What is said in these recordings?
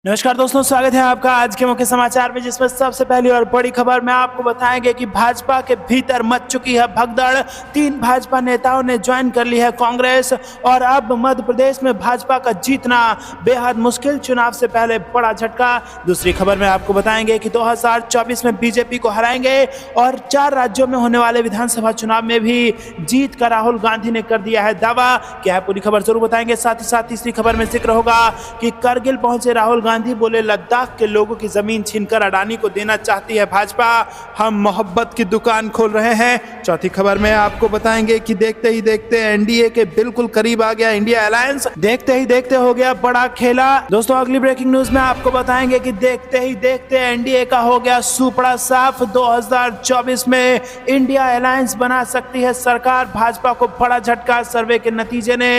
नमस्कार दोस्तों, स्वागत है आपका आज के मुख्य समाचार में, जिसमें सबसे पहली और बड़ी खबर में आपको बताएंगे कि भाजपा के भीतर मच चुकी है भगदड़। 3 भाजपा नेताओं ने ज्वाइन कर ली है कांग्रेस और अब मध्य प्रदेश में भाजपा का जीतना बेहद मुश्किल। चुनाव से पहले बड़ा झटका। दूसरी खबर में आपको बताएंगे कि 2024 में बीजेपी को हराएंगे और 4 राज्यों में होने वाले विधानसभा चुनाव में भी जीत का राहुल गांधी ने कर दिया है दावा। क्या है पूरी खबर जरूर बताएंगे। साथ ही साथ तीसरी खबर में जिक्र होगा कि करगिल पहुंचे राहुल गांधी, बोले लद्दाख के लोगों की जमीन छीनकर अडानी को देना चाहती है भाजपा, हम मोहब्बत की दुकान खोल रहे हैं। चौथी खबर में आपको बताएंगे कि देखते ही देखते एनडीए के बिल्कुल करीब आ गया इंडिया अलायंस, देखते ही देखते हो गया बड़ा खेला। दोस्तों अगली ब्रेकिंग न्यूज में आपको बताएंगे कि देखते ही देखते एनडीए का हो गया सुपड़ा साफ। 2024 में इंडिया अलायंस बना सकती है सरकार, भाजपा को बड़ा झटका। सर्वे के नतीजे ने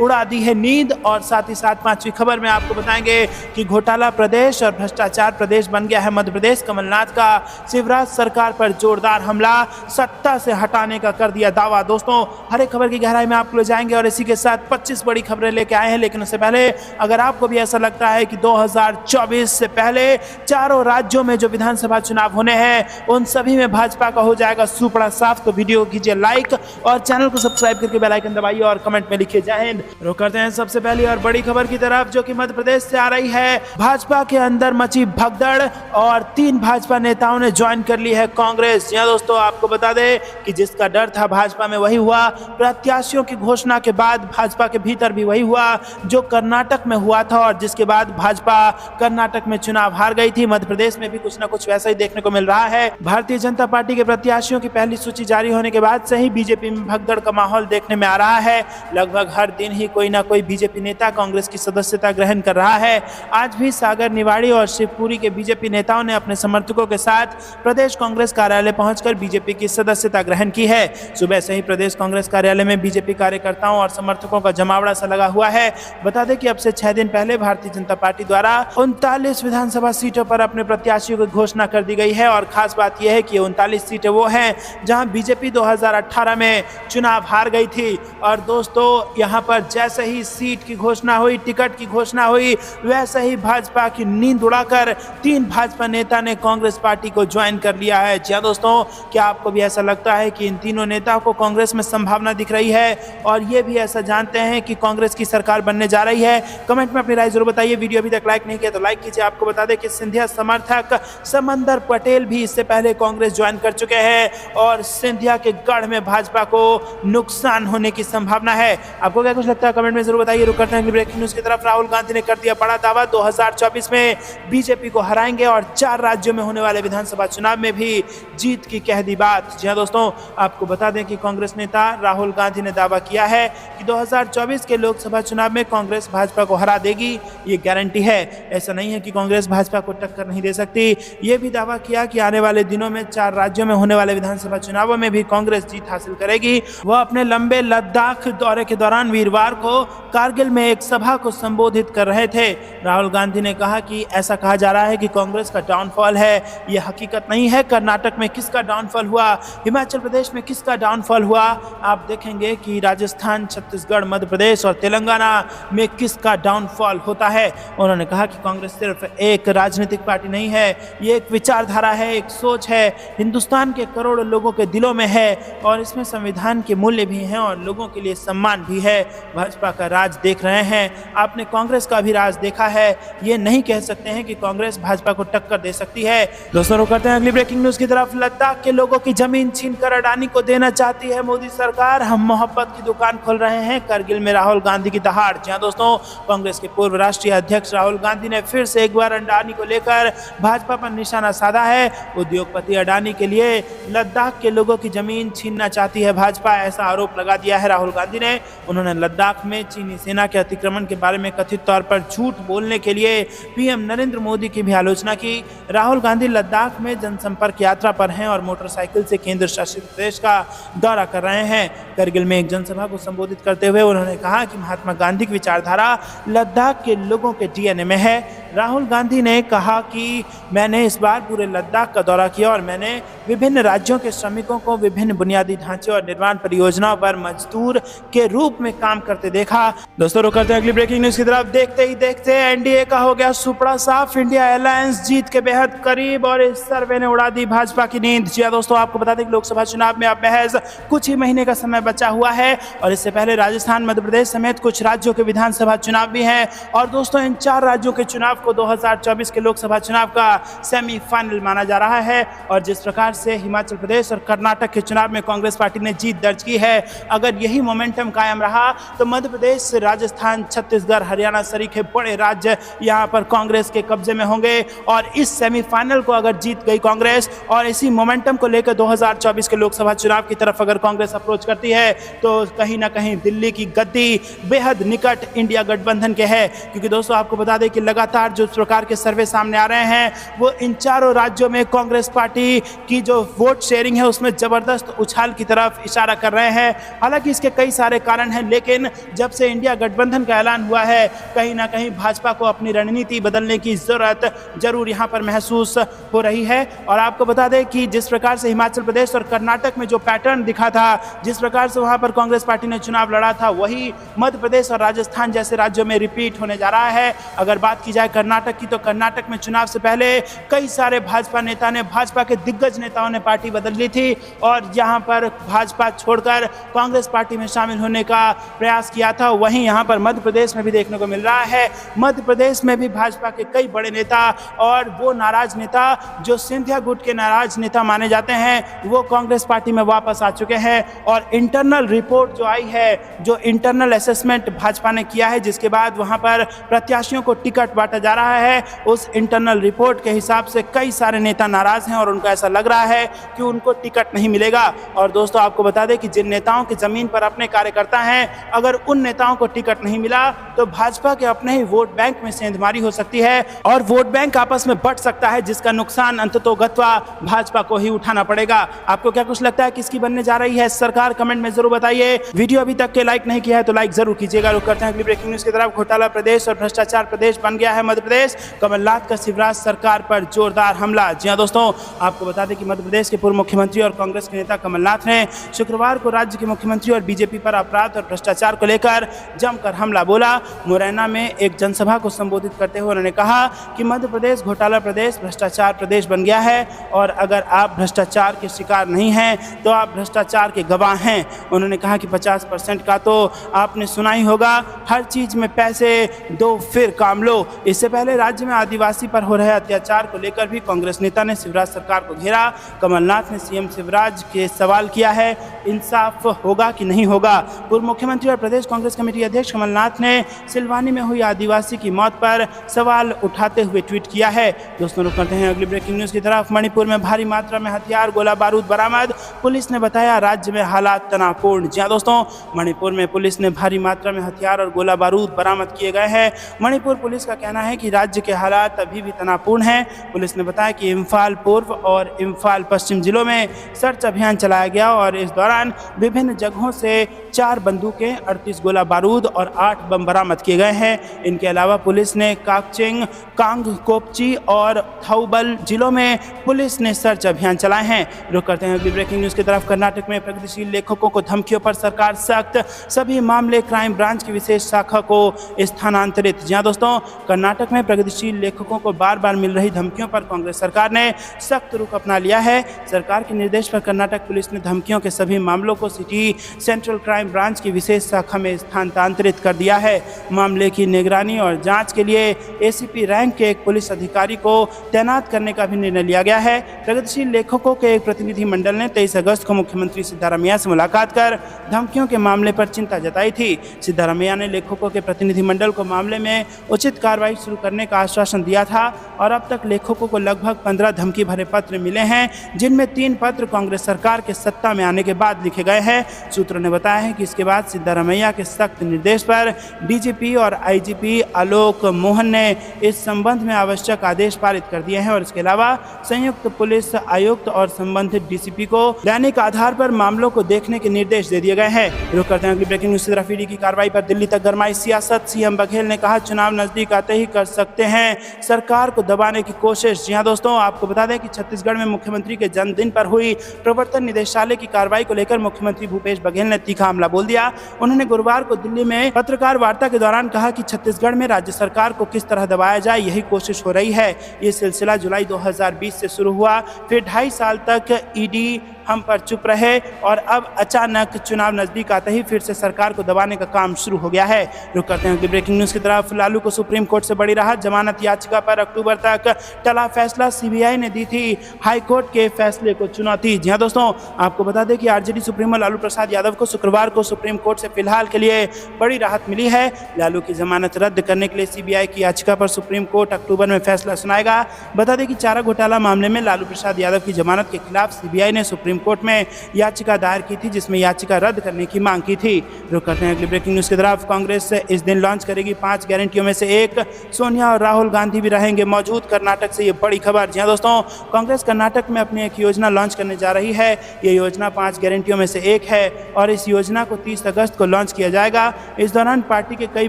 उड़ा दी है नींद। और साथ ही साथ पांचवी खबर में आपको बताएंगे कि घोटाला प्रदेश और भ्रष्टाचार प्रदेश बन गया है मध्य प्रदेश। कमलनाथ का शिवराज सरकार पर जोरदार हमला, सत्ता से हटाने का कर दिया दावा। दोस्तों हर एक खबर की गहराई में आपको ले जाएंगे और इसी के साथ 25 बड़ी खबरें लेके आए हैं। लेकिन उससे पहले अगर आपको भी ऐसा लगता है कि 2024 से पहले चारों राज्यों में जो विधानसभा चुनाव होने हैं उन सभी में भाजपा का हो जाएगा सुपड़ा साफ, तो वीडियो कीजिए लाइक और चैनल को सब्सक्राइब करके बेल आइकन दबाइए और कमेंट में लिखिए जय हिंद। रुक करते हैं सबसे पहली और बड़ी खबर की तरफ, जो कि मध्य प्रदेश से आ रही है। भाजपा के अंदर मची भगदड़ और 3 भाजपा नेताओं ने ज्वाइन कर ली है कांग्रेस। जी दोस्तों, आपको बता दें कि जिसका डर था भाजपा में वही हुआ। प्रत्याशियों की घोषणा के बाद भाजपा के भीतर भी वही हुआ जो कर्नाटक में हुआ था और जिसके बाद भाजपा कर्नाटक में चुनाव हार गई थी। मध्य प्रदेश में भी कुछ ना कुछ वैसा ही देखने को मिल रहा है। भारतीय जनता पार्टी के प्रत्याशियों की पहली सूची जारी होने के बाद से ही बीजेपी में भगदड़ का माहौल देखने में आ रहा है। लगभग हर दिन ही कोई ना कोई बीजेपी नेता कांग्रेस की सदस्यता ग्रहण कर रहा है। आज भी सागर निवाड़ी और शिवपुरी के बीजेपी नेताओं ने अपने समर्थकों के साथ प्रदेश कांग्रेस कार्यालय पहुंचकर बीजेपी की सदस्यता ग्रहण की है। सुबह से ही प्रदेश कांग्रेस कार्यालय में बीजेपी कार्यकर्ताओं और समर्थकों का जमावड़ा सा लगा हुआ है। बता दें कि अब से 6 दिन पहले भारतीय जनता पार्टी द्वारा 39 विधानसभा सीटों पर अपने प्रत्याशियों की घोषणा कर दी गई है। और खास बात यह है कि 39 सीटें वो हैं जहां बीजेपी 2018 में चुनाव हार गई थी। और दोस्तों यहां पर जैसे ही सीट की घोषणा हुई, टिकट की घोषणा हुई, वैसे ही भाजपा की नींद उड़ाकर 3 भाजपा नेता ने कांग्रेस पार्टी को ज्वाइन कर लिया है। जी हां दोस्तों, क्या आपको भी ऐसा लगता है कि इन तीनों नेताओं को कांग्रेस में संभावना दिख रही है और ये भी ऐसा जानते हैं कि कांग्रेस की सरकार बनने जा रही है? कमेंट में अपनी राय जरूर बताइए। वीडियो अभी तक लाइक नहीं किया तो लाइक कीजिए। आपको बता दें कि सिंधिया समर्थक समंदर पटेल भी इससे पहले कांग्रेस ज्वाइन कर चुके हैं और सिंधिया के गढ़ में भाजपा को नुकसान होने की संभावना है। आपको क्या कुछ लगता है कमेंट में जरूर बताइए। रुक करते हैं ब्रेकिंग न्यूज की तरफ। राहुल गांधी ने कर दिया बड़ा दावा, 2024 में बीजेपी को हराएंगे और 4 राज्यों में होने वाले विधानसभा चुनाव में भी जीत की कह दी बात। जी हां दोस्तों, आपको बता दें कि कांग्रेस नेता राहुल गांधी ने दावा किया है कि 2024 के लोकसभा चुनाव में कांग्रेस भाजपा को हरा देगी, ये गारंटी है। ऐसा नहीं है कि कांग्रेस भाजपा को टक्कर नहीं दे सकती। ये भी दावा किया कि आने वाले दिनों में 4 राज्यों में होने वाले विधानसभा चुनावों में भी कांग्रेस जीत हासिल करेगी। वह अपने लंबे लद्दाख दौरे के दौरान वीरवार को कारगिल में एक सभा को संबोधित कर रहे थे। राहुल गांधी ने कहा कि ऐसा कहा जा रहा है कि कांग्रेस का डाउनफॉल है, यह हकीकत नहीं है। कर्नाटक में किसका डाउनफॉल हुआ, हिमाचल प्रदेश में किसका डाउनफॉल हुआ, आप देखेंगे कि राजस्थान, छत्तीसगढ़, मध्य प्रदेश और तेलंगाना में किसका डाउनफॉल होता है। उन्होंने कहा कि कांग्रेस सिर्फ एक राजनीतिक पार्टी नहीं है, ये एक विचारधारा है, एक सोच है, हिंदुस्तान के करोड़ों लोगों के दिलों में है और इसमें संविधान के मूल्य भी हैं और लोगों के लिए सम्मान भी है। भाजपा का राज देख रहे हैं, आपने कांग्रेस का भी राज देखा है। ये नहीं कह सकते हैं कि कांग्रेस भाजपा को टक्कर दे सकती है। दोस्तों रुक करते हैं अगली ब्रेकिंग न्यूज की तरफ। लद्दाख के लोगों की जमीन छीनकर अडानी को देना चाहती है मोदी सरकार, हम मोहब्बत की दुकान खोल रहे हैं। करगिल में राहुल गांधी की दहाड़। जी हां दोस्तों, कांग्रेस के पूर्व राष्ट्रीय अध्यक्ष राहुल गांधी ने फिर से एक बार अडानी को लेकर भाजपा पर निशाना साधा है। उद्योगपति अडानी के लिए लद्दाख के लोगों की जमीन छीनना चाहती है भाजपा, ऐसा आरोप लगा दिया है राहुल गांधी ने। उन्होंने लद्दाख में चीनी सेना के अतिक्रमण के बारे में कथित तौर पर झूठ बोलने के लिए पीएम नरेंद्र मोदी की भी आलोचना की। राहुल गांधी लद्दाख में जनसंपर्क यात्रा पर हैं और मोटरसाइकिल से केंद्र शासित प्रदेश का दौरा कर रहे हैं। करगिल में एक जनसभा को संबोधित करते हुए उन्होंने कहा कि महात्मा गांधी की विचारधारा लद्दाख के लोगों के डीएनए में है। राहुल गांधी ने कहा कि मैंने इस बार पूरे लद्दाख का दौरा किया और मैंने विभिन्न राज्यों के श्रमिकों को विभिन्न बुनियादी ढांचे और निर्माण परियोजनाओं पर मजदूर के रूप में काम करते देखा। दोस्तों रुक करते हैं अगली ब्रेकिंग न्यूज की तरफ। देखते ही देखते एनडीए का हो गया सुपड़ा साफ, इंडिया अलायंस जीत के बेहद करीब और इस सर्वे ने उड़ा दी भाजपा की नींद। जी हां दोस्तों, आपको बता दें कि लोकसभा चुनाव में अब महज कुछ ही महीने का समय बचा हुआ है और इससे पहले राजस्थान, मध्य प्रदेश समेत कुछ राज्यों के विधानसभा चुनाव भी हैं और दोस्तों इन 4 राज्यों के चुनाव को 2024 के लोकसभा चुनाव का सेमीफाइनल माना जा रहा है। और जिस प्रकार से हिमाचल प्रदेश और कर्नाटक के चुनाव में कांग्रेस पार्टी ने जीत दर्ज की है, अगर यही मोमेंटम कायम रहा तो मध्य प्रदेश, राजस्थान, छत्तीसगढ़, हरियाणा सरीखे बड़े राज्य यहां पर कांग्रेस के कब्जे में होंगे और इस सेमीफाइनल को अगर जीत गई कांग्रेस और इसी मोमेंटम को लेकर 2024 के लोकसभा चुनाव की तरफ अगर कांग्रेस अप्रोच करती है तो कहीं ना कहीं दिल्ली की गद्दी बेहद निकट इंडिया गठबंधन के है। क्योंकि दोस्तों आपको बता दें कि लगातार जो प्रकार के सर्वे सामने आ रहे हैं वो इन चारों राज्यों में कांग्रेस पार्टी की जो वोट शेयरिंग है उसमें जबरदस्त उछाल की तरफ इशारा कर रहे हैं। हालांकि इसके कई सारे कारण हैं, लेकिन जब से इंडिया गठबंधन का ऐलान हुआ है कहीं ना कहीं भाजपा को अपनी रणनीति बदलने की जरूरत जरूर यहां पर महसूस हो रही है। और आपको बता दें कि जिस प्रकार से हिमाचल प्रदेश और कर्नाटक में जो पैटर्न दिखा था, जिस प्रकार से वहां पर कांग्रेस पार्टी ने चुनाव लड़ा था, वही मध्य प्रदेश और राजस्थान जैसे राज्यों में रिपीट होने जा रहा है। अगर बात की जाए कर्नाटक की तो कर्नाटक में चुनाव से पहले कई सारे भाजपा नेता ने, भाजपा के दिग्गज नेताओं ने पार्टी बदल ली थी और यहां पर भाजपा छोड़कर कांग्रेस पार्टी में शामिल होने का प्रयास किया था। वहीं यहां पर मध्य प्रदेश में भी देखने को मिल रहा है, मध्य प्रदेश में भी भाजपा के कई बड़े नेता और वो नाराज नेता जो सिंधिया गुट के नाराज नेता माने जाते हैं वो कांग्रेस पार्टी में वापस आ चुके हैं। और इंटरनल रिपोर्ट जो आई है, जो इंटरनल असेसमेंट भाजपा ने किया है जिसके बाद वहां पर प्रत्याशियों को टिकट बांटा जा रहा है, उस इंटरनल रिपोर्ट के हिसाब से कई सारे नेता नाराज हैं और उनको ऐसा लग रहा है कि उनको टिकट नहीं मिलेगा। और दोस्तों आपको बता दें कि जिन नेताओं की जमीन पर अपने कार्यकर्ता हैं, अगर उन नेताओं को टिकट नहीं मिला तो भाजपा के अपने ही वोट बैंक में सेंधमारी हो सकती है और वोट बैंक आपस में बंट सकता है, जिसका नुकसान अंततोगत्वा भाजपा को ही उठाना पड़ेगा। आपको क्या कुछ लगता है किसकी बनने जा रही है सरकार? कमेंट में जरूर बताइए। वीडियो अभी तक के लाइक नहीं किया है तो लाइक जरूर कीजिएगा। रुक करते हैं अगली ब्रेकिंग न्यूज की तरफ। घोटाला प्रदेश और भ्रष्टाचार प्रदेश बन गया है मध्य प्रदेश, कमलनाथ का शिवराज सरकार पर जोरदार हमला। जी हां दोस्तों, आपको बता दें कि मध्य प्रदेश के पूर्व मुख्यमंत्री और कांग्रेस के नेता कमलनाथ ने शुक्रवार को राज्य के मुख्यमंत्री और बीजेपी पर अपराध और भ्रष्टाचार को लेकर जमकर हमला बोला। मुरैना में एक जनसभा को संबोधित करते हुए उन्होंने कहा कि मध्य प्रदेश घोटाला प्रदेश, भ्रष्टाचार प्रदेश बन गया है और अगर आप भ्रष्टाचार के शिकार नहीं हैं तो आप भ्रष्टाचार के गवाह हैं। उन्होंने कहा कि 50% का तो आपने सुना ही होगा, हर चीज में पैसे दो फिर काम लो। इससे पहले राज्य में आदिवासी पर हो रहे अत्याचार को लेकर भी कांग्रेस नेता ने शिवराज सरकार को घेरा। कमलनाथ ने सीएम शिवराज के सवाल किया है, इंसाफ होगा कि नहीं होगा। पूर्व मुख्यमंत्री और प्रदेश कांग्रेस कमेटी अध्यक्ष कमलनाथ ने सिलवानी में हुई आदिवासी की मौत पर सवाल उठाते हुए ट्वीट किया है। दोस्तों रुक करते हैं अगली ब्रेकिंग न्यूज की तरफ। मणिपुर में भारी मात्रा में हथियार, गोला बारूद बरामद, पुलिस ने बताया राज्य में हालात तनावपूर्ण। जी हां दोस्तों, मणिपुर में पुलिस ने भारी मात्रा में हथियार और गोला बारूद बरामद किए गए हैं। मणिपुर पुलिस का कहना है कि राज्य के हालात अभी भी तनावपूर्ण हैं। पुलिस ने बताया कि इम्फाल पूर्व और इम्फाल पश्चिम जिलों में सर्च अभियान चलाया गया और इस दौरान विभिन्न जगहों से 4 बंदूकें, 38 गोला बारूद और 8 बम बरामद किए गए हैं। इनके अलावा पुलिस ने काकचिंग, कांगकोपची और थौबल जिलों में पुलिस ने सर्च अभियान चलाए हैं। रुक करते हैं अगली ब्रेकिंग न्यूज की तरफ। कर्नाटक में प्रगतिशील लेखकों को धमकियों पर सरकार सख्त, सभी मामले क्राइम ब्रांच की विशेष शाखा को स्थानांतरित। जी हां दोस्तों, कर्नाटक में प्रगतिशील लेखकों को बार बार मिल रही धमकियों पर कांग्रेस सरकार ने सख्त रुख अपना लिया है। सरकार के निर्देश पर कर्नाटक पुलिस ने धमकियों के सभी मामलों को सिटी सेंट्रल क्राइम ब्रांच की विशेष शाखा में स्थानांतरित कर दिया है। मामले की निगरानी और जांच के लिए एसीपी रैंक के एक पुलिस अधिकारी को तैनात करने का भी निर्णय लिया गया है। प्रगतिशील लेखकों के एक प्रतिनिधि मंडल ने 23 अगस्त को मुख्यमंत्री सिद्धारमैया से मुलाकात कर धमकियों के मामले पर चिंता जताई थी। सिद्धारमैया ने लेखकों के प्रतिनिधि मंडल को मामले में उचित कार्रवाई शुरू करने का आश्वासन दिया था और अब तक लेखकों को लगभग 15 धमकी भरे पत्र मिले हैं, जिनमें 3 पत्र कांग्रेस सरकार के सत्ता में आने के बाद लिखे गए हैं। सूत्रों ने बताया है कि इसके बाद सिद्धारमैया के सख्त निर्देश पर डीजीपी और आईजीपी आलोक मोहन ने इस संबंध में आवश्यक आदेश पारित कर दिए हैं और इसके अलावा संयुक्त पुलिस आयुक्त और संबंधित डीसीपी को दैनिक आधार पर मामलों को देखने के निर्देश दे दिए गए हैं। रुक करते हैं अगली ब्रेकिंग न्यूज की तरफ। ईडी की कार्रवाई पर दिल्ली तक गरमाई सियासत। सीएम बघेल ने कहा चुनाव नजदीक आते ही कर सकते हैं सरकार को दबाने की कोशिश। जी हाँ दोस्तों, आपको बता दें कि छत्तीसगढ़ में मुख्यमंत्री के जन्मदिन पर हुई प्रवर्तन निदेशालय की कार्रवाई को लेकर मुख्यमंत्री भूपेश बघेल ने तीखा हमला बोल दिया। उन्होंने गुरुवार को दिल्ली में पत्रकार वार्ता के दौरान कहा कि छत्तीसगढ़ में राज्य सरकार को किस तरह दबाया जाए, यही कोशिश हो रही है। ये सिलसिला जुलाई 2020 से शुरू हुआ, फिर 2.5 साल तक ईडी हम पर चुप रहे और अब अचानक चुनाव नजदीक आते ही फिर से सरकार को दबाने का काम शुरू हो गया है। रुक करते हैं अगली ब्रेकिंग न्यूज की तरफ। लालू को सुप्रीम कोर्ट से बड़ी राहत, जमानत याचिका पर अक्टूबर तक टला फैसला। सीबीआई ने दी थी हाईकोर्ट के फैसले को चुनौती। जी हाँ दोस्तों, आपको बता दें कि आरजेडी सुप्रीमो लालू प्रसाद यादव को शुक्रवार को सुप्रीम कोर्ट से फिलहाल के लिए बड़ी राहत मिली है। लालू की जमानत रद्द करने के लिए सीबीआई की याचिका पर सुप्रीम कोर्ट अक्टूबर में फैसला सुनाएगा। बता दें कि चारा घोटाला मामले में लालू प्रसाद यादव की जमानत के खिलाफ सीबीआई ने सुप्रीम कोर्ट में याचिका दायर की थी, जिसमें याचिका रद्द करने की मांग की थी। रुक करते हैं अगली ब्रेकिंग न्यूज की तरफ। कांग्रेस इस दिन लॉन्च करेगी 5 गारंटियों में से एक। सोनिया और राहुल गांधी भी रहेंगे मौजूद। कर्नाटक से ये बड़ी खबर। जी हाँ दोस्तों, कांग्रेस कर्नाटक में अपनी एक योजना लॉन्च करने जा रही है। ये योजना 5 गारंटियों में से एक है और इस योजना को 30 अगस्त को लॉन्च किया जाएगा। इस दौरान पार्टी के कई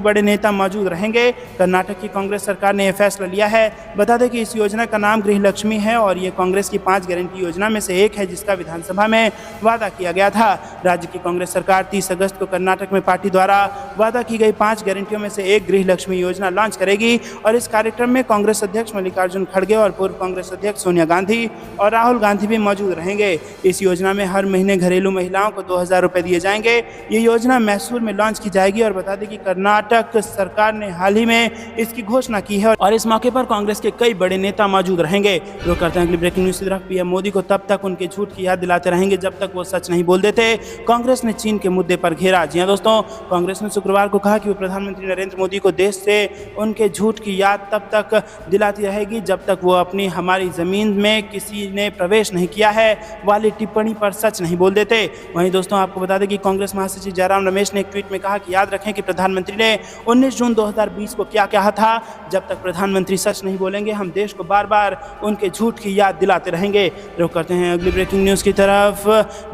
बड़े नेता मौजूद रहेंगे। कर्नाटक की कांग्रेस सरकार ने यह फैसला लिया है। बता दें कि इस योजना का नाम गृह लक्ष्मी है और ये कांग्रेस की 5 गारंटी योजना में से एक है, जिसका विधानसभा में वादा किया गया था। राज्य की कांग्रेस सरकार 30 अगस्त को कर्नाटक में पार्टी द्वारा वादा की गई 5 गारंटियों में से एक गृह लक्ष्मी योजना लॉन्च करेगी और इस कार्यक्रम में कांग्रेस अध्यक्ष मल्लिकार्जुन खड़गे और पूर्व कांग्रेस अध्यक्ष सोनिया गांधी और राहुल गांधी भी मौजूद रहेंगे। इस योजना में हर महीने घरेलू महिलाओं को 2000 रुपये दिए जाएंगे। ये योजना मैसूर में लॉन्च की जाएगी और बता दें कि कर्नाटक सरकार ने हाल ही में इसकी घोषणा की है और इस मौके पर कांग्रेस के कई बड़े नेता मौजूद रहेंगे। रुक करते हैं अगली ब्रेकिंग न्यूज की तरफ। पीएम मोदी को तब तक उनके झूठ की याद दिलाते रहेंगे जब तक वो सच नहीं बोल देते। कांग्रेस ने चीन के मुद्दे पर घेरा। जी हाँ दोस्तों, कांग्रेस ने शुक्रवार को कहा कि वो प्रधानमंत्री नरेंद्र मोदी को देश से उनके झूठ की याद तब तक दिलाती रहेगी जब तक वो अपनी हमारी जमीन में किसी ने प्रवेश नहीं किया है वाली टिप्पणी पर सच नहीं बोल देते। वहीं दोस्तों, आपको बता दें कि कांग्रेस महासचिव जयराम रमेश ने एक ट्वीट में कहा कि याद रखें कि प्रधानमंत्री ने 19 जून 2020 को क्या कहा था, जब तक प्रधानमंत्री सच नहीं बोलेंगे हम देश को बार बार उनके झूठ की याद दिलाते रहेंगे। रुक करते हैं अगली ब्रेकिंग न्यूज की तरफ,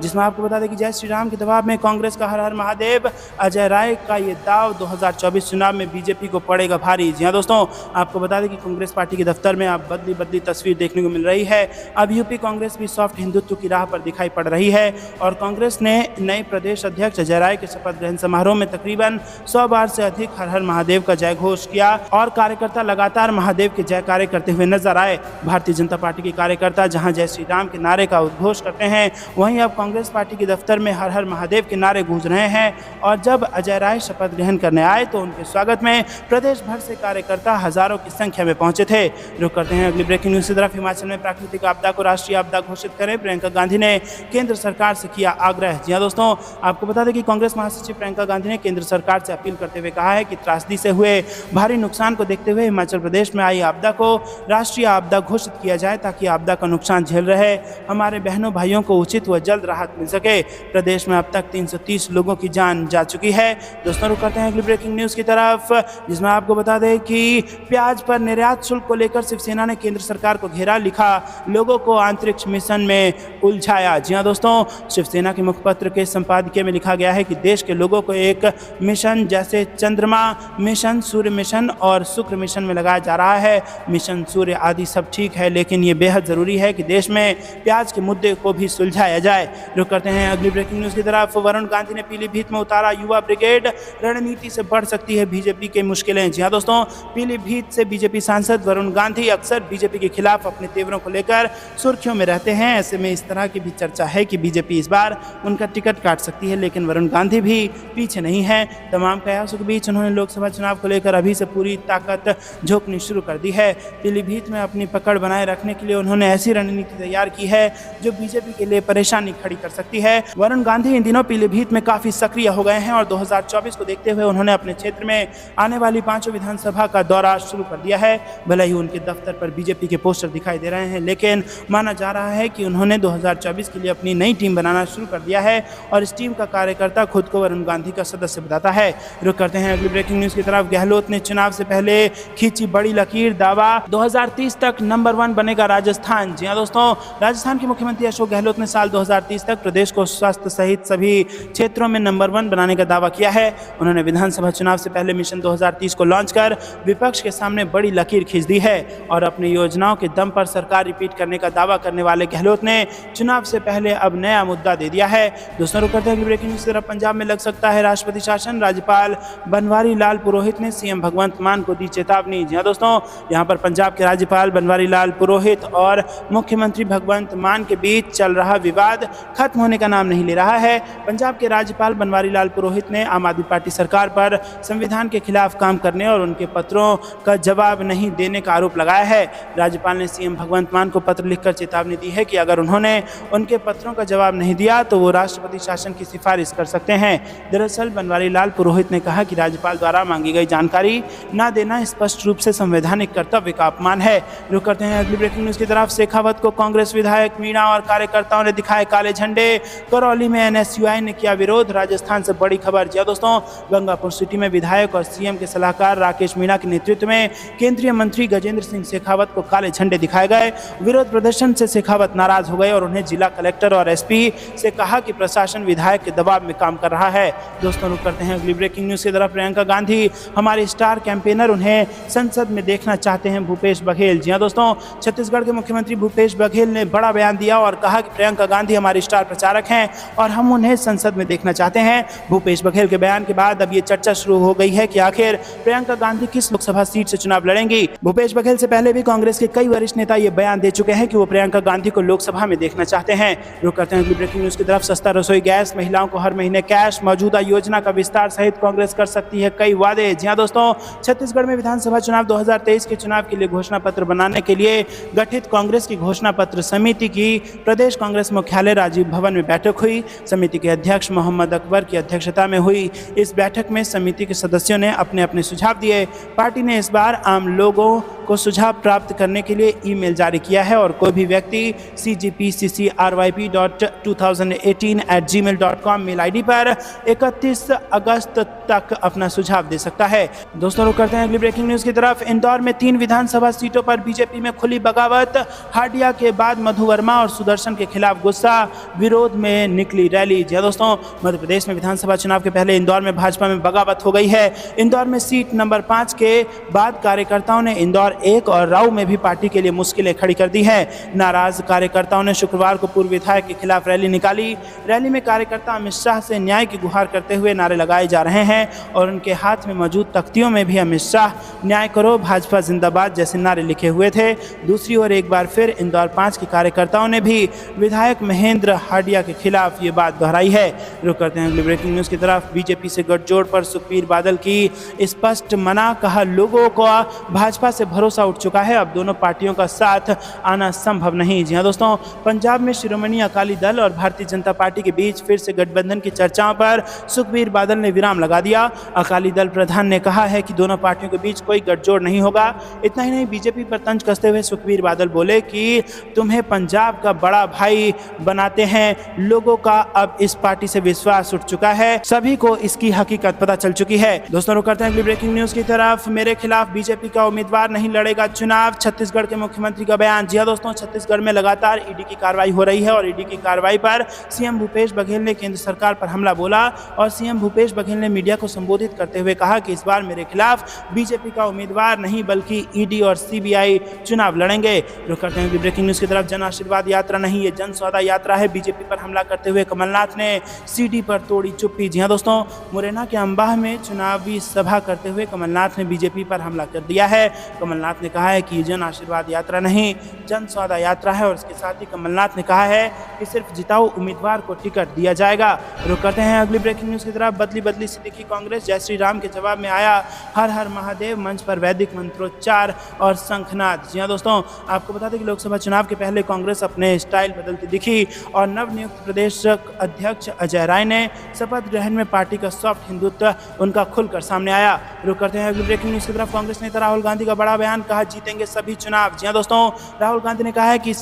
जिसमें आपको बता दें कि जय श्री राम के दबाव में कांग्रेस का हर हर महादेव। अजय राय का ये दाव 2024 चुनाव में बीजेपी को पड़ेगा भारी। जी हाँ दोस्तों, आपको बता दें कि कांग्रेस पार्टी के दफ्तर में अब बदली तस्वीर देखने को मिल रही है। अब यूपी कांग्रेस भी सॉफ्ट हिंदुत्व की राह पर दिखाई पड़ रही है और कांग्रेस ने नए प्रदेश अध्यक्ष अजय राय के शपथ ग्रहण समारोह में तकरीबन 100 बार से अधिक हर हर महादेव का जय घोष किया और कार्यकर्ता लगातार महादेव के जयकारे करते हुए नजर आए। भारतीय जनता पार्टी के कार्यकर्ता जहां जय श्री राम के नारे का उद्घोष करते हैं, वहीं अब कांग्रेस पार्टी के दफ्तर में हर हर महादेव के नारे गूंज रहे हैं और जब अजय राय शपथ ग्रहण करने आए तो उनके स्वागत में प्रदेश भर से कार्यकर्ता हजारों की संख्या में पहुंचे थे। रुक करते हैं अगली ब्रेकिंग न्यूज की तरफ। हिमाचल में प्राकृतिक आपदा को राष्ट्रीय आपदा घोषित करें, प्रियंका गांधी ने केंद्र सरकार से किया आग्रह। जी हाँ दोस्तों, आपको बता दें कि कांग्रेस महासचिव प्रियंका गांधी ने केंद्र सरकार से अपील करते हुए कहा है कि त्रासदी से हुए भारी नुकसान को देखते हुए हिमाचल प्रदेश में आई आपदा को राष्ट्रीय आपदा घोषित किया जाए ताकि आपदा का नुकसान झेल रहे हमारे बहनों भाइयों को उचित व जल्द राहत मिल सके। प्रदेश में अब तक 330 लोगों की जान जा चुकी है। दोस्तों, रुक करते हैं अगली ब्रेकिंग न्यूज की तरफ, जिसमें आपको बता दें कि प्याज पर निर्यात शुल्क को लेकर शिवसेना ने केंद्र सरकार को घेरा, लिखा लोगों को अंतरिक्ष मिशन में उलझाया। जी हाँ दोस्तों, शिवसेना के मुखपत्र के संपादकीय में लिखा गया है कि देश के लोगों को एक मिशन जैसे चंद्रमा मिशन, सूर्य मिशन और शुक्र मिशन में लगाया जा रहा है। मिशन सूर्य आदि सब ठीक है, लेकिन ये बेहद जरूरी है कि देश में प्याज के मुद्दे को भी सुलझाया जाए। रुक करते हैं अगली ब्रेकिंग न्यूज की तरफ। वरुण गांधी ने पीलीभीत में उतारा युवा ब्रिगेड, रणनीति से बढ़ सकती है बीजेपी की मुश्किलें। जी हाँ दोस्तों, पीलीभीत से बीजेपी सांसद वरुण गांधी अक्सर बीजेपी के खिलाफ अपने तेवरों को लेकर सुर्खियों में रहते हैं। ऐसे में इस तरह की भी चर्चा है कि बीजेपी इस बार उनका टिकट काट सकती है, लेकिन वरुण गांधी भी पीछे नहीं है। तमाम कयासों के बीच उन्होंने लोकसभा चुनाव को लेकर अभी से पूरी ताकत झोंकनी शुरू कर दी है। पीलीभीत में अपनी पकड़ बनाए रखने के लिए उन्होंने ऐसी रणनीति तैयार की है जो बीजेपी के लिए परेशानी खड़ी कर सकती है। वरुण गांधी इन दिनों पीलीभीत में काफी सक्रिय हो गए हैं और 2024 को देखते हुए उन्होंने अपने क्षेत्र में आने वाली 5 विधानसभा का दौरा शुरू कर दिया है। भले ही उनके दफ्तर पर बीजेपी के पोस्टर दिखाई दे रहे हैं, लेकिन माना जा रहा है कि उन्होंने 2024 के लिए अपनी नई टीम बनाना शुरू कर दिया है और इस टीम का कार्यकर्ता खुद को वरुण गांधी का सदस्य बताता है। रुक करते हैं अगली ब्रेकिंग न्यूज की तरफ। गहलोत ने चुनाव से पहले खींची बड़ी लकीर, दावा 2030 तक नंबर 1 बनेगा राजस्थान। जी हाँ दोस्तों, राजस्थान के मुख्यमंत्री अशोक गहलोत गहलोत ने साल 2030 तक प्रदेश को स्वास्थ्य सहित सभी क्षेत्रों में नंबर 1 बनाने का दावा किया है। उन्होंने विधानसभा चुनाव से पहले मिशन 2030 को लॉन्च कर विपक्ष के सामने बड़ी लकीर खींच दी है और अपनी योजनाओं के दम पर सरकार रिपीट करने का दावा करने वाले गहलोत ने चुनाव से पहले अब नया मुद्दा दे दिया है। दोस्तों रुक करते हैं ब्रेकिंग न्यूज की तरफ। पंजाब में लग सकता है राष्ट्रपति शासन, राज्यपाल बनवारी लाल पुरोहित ने सीएम भगवंत मान को दी चेतावनी। जी हां दोस्तों, यहां पर पंजाब के राज्यपाल बनवारी लाल पुरोहित और मुख्यमंत्री भगवंत मान के बीच चल रहा विवाद खत्म होने का नाम नहीं ले रहा है। पंजाब के राज्यपाल बनवारी लाल पुरोहित ने आम आदमी पार्टी सरकार पर संविधान के खिलाफ काम करने और उनके पत्रों का जवाब नहीं देने का आरोप लगाया है। राज्यपाल ने सीएम भगवंत मान को पत्र लिखकर चेतावनी दी है कि अगर उन्होंने उनके पत्रों का जवाब नहीं दिया तो वो राष्ट्रपति शासन की सिफारिश कर सकते हैं। दरअसल बनवारी लाल पुरोहित ने कहा कि राज्यपाल द्वारा मांगी गई जानकारी न देना स्पष्ट रूप से संवैधानिक कर्तव्य का अपमान है। रुक करते हैं अगली ब्रेकिंग न्यूज की तरफ। शेखावत को कांग्रेस विधायक मीणा और कार्यकर्ताओं ने दिखाए काले झंडे। करौली में एनएसयूआई ने किया विरोध। राजस्थान से बड़ी खबर। जी दोस्तों, गंगापुर सिटी में विधायक और सीएम के सलाहकार राकेश मीणा के नेतृत्व में केंद्रीय मंत्री गजेंद्र सिंह शेखावत को काले झंडे दिखाए गए। विरोध प्रदर्शन से शेखावत नाराज हो गए और उन्हें जिला कलेक्टर और एसपी से कहा कि प्रशासन विधायक के दबाव में काम कर रहा है। दोस्तों रुक करते हैं अगली ब्रेकिंग न्यूज की तरफ। प्रियंका गांधी हमारे स्टार कैंपेनर, उन्हें संसद में देखना चाहते हैं भूपेश बघेल। जी हां दोस्तों, छत्तीसगढ़ के मुख्यमंत्री भूपेश बघेल ने बड़ा बयान दिया और कहा कि प्रियंका गांधी हमारी स्टार प्रचारक हैं और हम उन्हें संसद में देखना चाहते हैं। भूपेश बघेल के बयान के बाद अब ये चर्चा शुरू हो गई है कि आखिर प्रियंका गांधी किस लोकसभा सीट से चुनाव लड़ेंगी। भूपेश बघेल से पहले भी कांग्रेस के कई वरिष्ठ नेता ये बयान दे चुके हैं कि वो प्रियंका गांधी को लोकसभा में देखना चाहते हैं। रुक करते हैं अगली ब्रेकिंग न्यूज की तरफ। सस्ता रसोई गैस, महिलाओं को हर महीने कैश, मौजूदा योजना का विस्तार सहित कांग्रेस कर सकती है कई वादे। जी हां दोस्तों, छत्तीसगढ़ में विधानसभा चुनाव 2023 के चुनाव के लिए घोषणा पत्र बनाने के लिए गठित कांग्रेस की घोषणा पत्र समिति की प्रदेश कांग्रेस मुख्यालय राजीव भवन में बैठक हुई। समिति के अध्यक्ष मोहम्मद अकबर की अध्यक्षता में हुई इस बैठक में समिति के सदस्यों ने अपने अपने सुझाव दिए। पार्टी ने इस बार आम लोगों को सुझाव प्राप्त करने के लिए ईमेल जारी किया है और कोई भी व्यक्ति cgpccryp.2018@gmail.com मेल आईडी पर 31 अगस्त तक अपना सुझाव दे सकता है। दोस्तों रुक करते हैं अगली ब्रेकिंग न्यूज की तरफ। इंदौर में 3 विधानसभा सीटों पर बीजेपी में खुली बगावत। हाडिया के बाद मधु वर्मा और सुदर्शन के खिलाफ गुस्सा, विरोध में निकली रैली। जी दोस्तों, मध्य प्रदेश में विधानसभा चुनाव के पहले इंदौर में भाजपा में बगावत हो गई है। इंदौर में सीट नंबर 5 के बाद कार्यकर्ताओं ने इंदौर 1 और राऊ में भी पार्टी के लिए मुश्किलें खड़ी कर दी है। नाराज कार्यकर्ताओं ने शुक्रवार को पूर्व विधायक के खिलाफ रैली निकाली। रैली में कार्यकर्ता अमित शाह से न्याय की गुहार करते हुए नारे लगाए जा रहे हैं और उनके हाथ में मौजूद तख्तियों में भी अमित शाह, न्याय करो, भाजपा जिंदाबाद जैसे नारे लिखे हुए थे। दूसरी ओर एक बार फिर इंदौर 5 के कार्यकर्ताओं ने भी विधायक महेंद्र हाडिया के खिलाफ ये बात दोहराई है। रुक करते हैं अगली ब्रेकिंग न्यूज की तरफ। बीजेपी से गठजोड़ पर सुखबीर बादल की स्पष्ट मना। कहा, लोगों को भाजपा से भरोसा उठ चुका है, अब दोनों पार्टियों का साथ आना संभव नहीं। जी हां दोस्तों, पंजाब में शिरोमणि अकाली दल और भारतीय जनता पार्टी के बीच फिर से गठबंधन की चर्चाओं पर सुखबीर बादल ने विराम लगा दिया। अकाली दल प्रधान ने कहा है कि दोनों पार्टियों के बीच कोई गठजोड़ नहीं होगा। इतना ही नहीं, बीजेपी पर तंज कसते हुए सुखबीर बादल बोले कि तुम्हें पंजाब का बड़ा भाई बनाते हैं। लोगों का अब इस पार्टी से विश्वास उठ चुका है, सभी को इसकी हकीकत पता चल चुकी है। दोस्तों रुक करते हैं अगली ब्रेकिंग न्यूज की तरफ। मेरे खिलाफ बीजेपी का उम्मीदवार नहीं लड़ेगा चुनाव, छत्तीसगढ़ के मुख्यमंत्री का बयान। जी हां दोस्तों, छत्तीसगढ़ में लगातार ईडी की कार्रवाई हो रही है और ईडी की कार्रवाई पर सीएम भूपेश बघेल ने केंद्र सरकार पर हमला बोला और सीएम भूपेश बघेल ने मीडिया को संबोधित करते हुए कहा कि इस बार मेरे खिलाफ बीजेपी का उम्मीदवार नहीं बल्कि ईडी और सीबीआई चुनाव लड़ेंगे। रुक करते हैं ब्रेकिंग न्यूज की तरफ। जन आशीर्वाद यात्रा नहीं, ये जन सौदा यात्रा है। बीजेपी पर हमला करते हुए कमलनाथ ने सीडी पर तोड़ी चुप्पी। जी हां दोस्तों, मुरैना के अंबाह में चुनावी सभा करते हुए कमलनाथ ने बीजेपी पर हमला कर दिया है। कमलनाथ ने कहा है कि जन आशीर्वाद यात्रा नहीं, जन सौदा यात्रा है और इसके साथ ही कमलनाथ ने कहा है कि सिर्फ जिताऊ उम्मीदवार को टिकट दिया जाएगा। रुक करते हैं अगली ब्रेकिंग न्यूज की तरफ। बदली बदली से दिखी कांग्रेस, जय श्री राम के जवाब में आया हर हर महादेव, मंच पर वैदिक मंत्रोच्चार और शंखनाद। जी हां दोस्तों, आपको बता दें कि लोकसभा चुनाव के पहले कांग्रेस अपने स्टाइल बदलती दिखी और नवनियुक्त प्रदेश अध्यक्ष अजय राय ने शपथ ग्रहण में पार्टी का सॉफ्ट हिंदुत्व उनका खुलकर सामने आया। रुक करते हैं अगली ब्रेकिंग न्यूज की तरफ। कांग्रेस नेता राहुल गांधी का बड़ा बयान, कहा जीतेंगे सभी चुनाव। जी हां दोस्तों, राहुल गांधी ने कहा है कि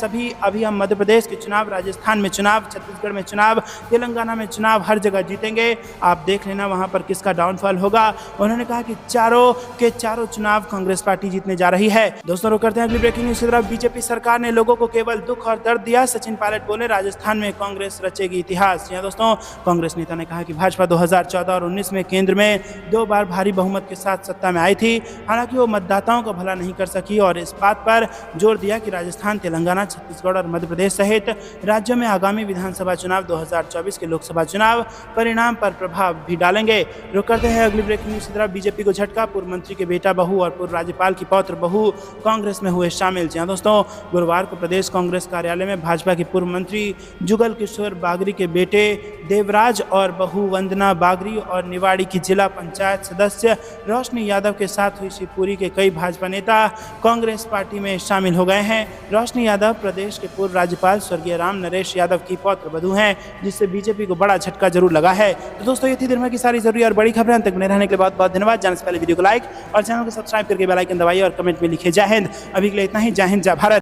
अभी हम मध्य प्रदेश के चुनाव, राजस्थान में चुनाव, छत्तीसगढ़ में चुनाव, तेलंगाना में चुनाव, हर जगह जीतेंगे। आप देख लेना वहां पर किसका डाउनफॉल होगा। उन्होंने कहा कि चारों के चारों चुनाव कांग्रेस पार्टी जीतने जा रही है। दोस्तों रुक करते हैं अगली ब्रेकिंग न्यूज की तरफ। बीजेपी सरकार ने लोगों को केवल दुख और दर्द दिया, सचिन सचिन पायलट बोले, राजस्थान में कांग्रेस रचेगी इतिहास। जी दोस्तों, कांग्रेस नेता ने कहा कि भाजपा 2014 और 19 में केंद्र में 2 बार भारी बहुमत के साथ सत्ता में आई थी। हालांकि वो मतदाताओं का भला नहीं कर सकी और इस बात पर जोर दिया कि राजस्थान, तेलंगाना, छत्तीसगढ़ और मध्य प्रदेश सहित राज्यों में आगामी विधानसभा चुनाव 2024 के लोकसभा चुनाव परिणाम पर प्रभाव भी डालेंगे। रुक करते हैं अगली ब्रेकिंग न्यूज की तरफ। बीजेपी को झटका, पूर्व मंत्री के बेटा बहू और पूर्व राज्यपाल की पौत्र बहू कांग्रेस में हुए शामिल। जी दोस्तों, गुरुवार को प्रदेश कांग्रेस कार्यालय में भाजपा के पूर्व मंत्री जुगल किशोर बागरी के बेटे देवराज और बहू वंदना बागरी और निवाड़ी की जिला पंचायत सदस्य रोशनी यादव के साथ हुई शिवपुरी के कई भाजपा नेता कांग्रेस पार्टी में शामिल हो गए हैं। रोशनी यादव प्रदेश के पूर्व राज्यपाल स्वर्गीय राम नरेश यादव की पौत्र वधू हैं, जिससे बीजेपी को बड़ा झटका जरूर लगा है। तो दोस्तों, ये थी दिन भर की सारी जरूरी और बड़ी खबरें। अंत तक बने रहने के लिए बहुत बहुत धन्यवाद। जाने से पहले वीडियो को लाइक और चैनल को सब्सक्राइब करके बेल आइकन दबाइए और कमेंट में लिखिए जय हिंद। अभी के लिए इतना ही। जय हिंद, जय भारत।